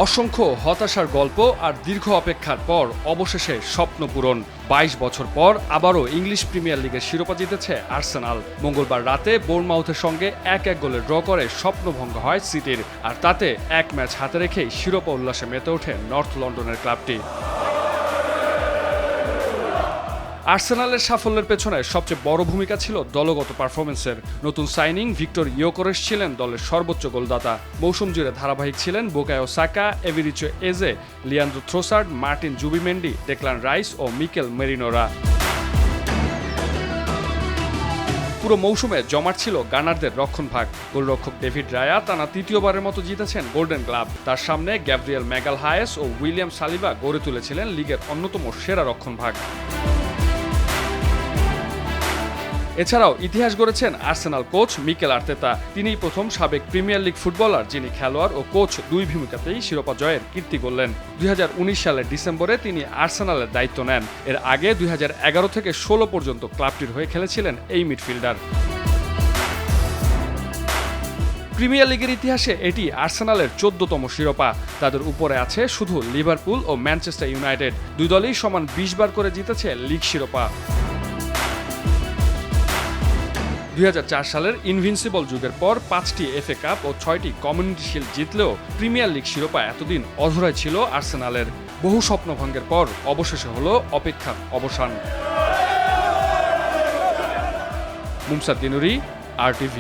অসংখ্য হতাশার গল্প আর দীর্ঘ অপেক্ষার পর অবশেষে স্বপ্ন পূরণ। ২২ বছর পর আবারও ইংলিশ প্রিমিয়ার লিগের শিরোপা জিতেছে আর্সেনাল। মঙ্গলবার রাতে বোর্নমাউথের সঙ্গে ১-১ গোলে ড্র করে স্বপ্নভঙ্গ হয় সিটির। আর তাতে এক ম্যাচ হাতে রেখেই শিরোপা উল্লাসে মেতে ওঠে নর্থ লন্ডনের ক্লাবটি। আর্সেনালের সাফল্যের পেছনে সবচেয়ে বড় ভূমিকা ছিল দলগত পারফরমেন্সের। নতুন সাইনিং ভিক্টর ইয়োকরেস ছিলেন দলের সর্বোচ্চ গোলদাতা। মৌসুম জুড়ে ধারাবাহিক ছিলেন Bukayo Saka, Eberechi Eze, Leandro Trossard, Martin Zubimendi, Declan Rice ও মিকেল মেরিনোরা। পুরো মৌসুমে জমাট ছিল গানারদের রক্ষণভাগ। গোলরক্ষক ডেভিড রায়া টানা তৃতীয়বারের মতো জিতেছেন গোল্ডেন গ্লাভ। তার সামনে গ্যাব্রিয়েল ম্যাগালহায়েস ও উইলিয়াম সালিবা গড়ে তুলেছিলেন লিগের অন্যতম সেরা রক্ষণভাগ। এছাড়াও ইতিহাস গড়েছেন আর্সেনাল কোচ মিকেল আর্তেতা। তিনিই প্রথম সাবেক প্রিমিয়ার লিগ ফুটবলার যিনি খেলোয়াড় ও কোচ দুই ভূমিকাতেই শিরোপা জয়ের কীর্তি গড়লেন। ২০১৯ সালের ডিসেম্বরে তিনি আর্সেনালের দায়িত্ব নেন। এর আগে ২০১১ থেকে ১৬ পর্যন্ত ক্লাবটির হয়ে খেলেছিলেন এই মিডফিল্ডার। প্রিমিয়ার লিগের ইতিহাসে এটি আর্সেনালের ১৪তম শিরোপা। তাদের উপরে আছে শুধু লিভারপুল ও ম্যানচেস্টার ইউনাইটেড। দুই দলই সমান ২০ বার করে জিতেছে লিগ শিরোপা। ২০০৪ সালের ইনভিনসিবল যুগের পর ৫টি এফএ কাপ ও ৬টি কমিউনিটি শিল্ড জিতলেও প্রিমিয়ার লিগ শিরোপা এতদিন অধরাই ছিল আর্সেনালের। বহু স্বপ্নভঙ্গের পর অবশেষে হলো অপেক্ষার অবসান। মুমসাদ দিনুরি, RTV।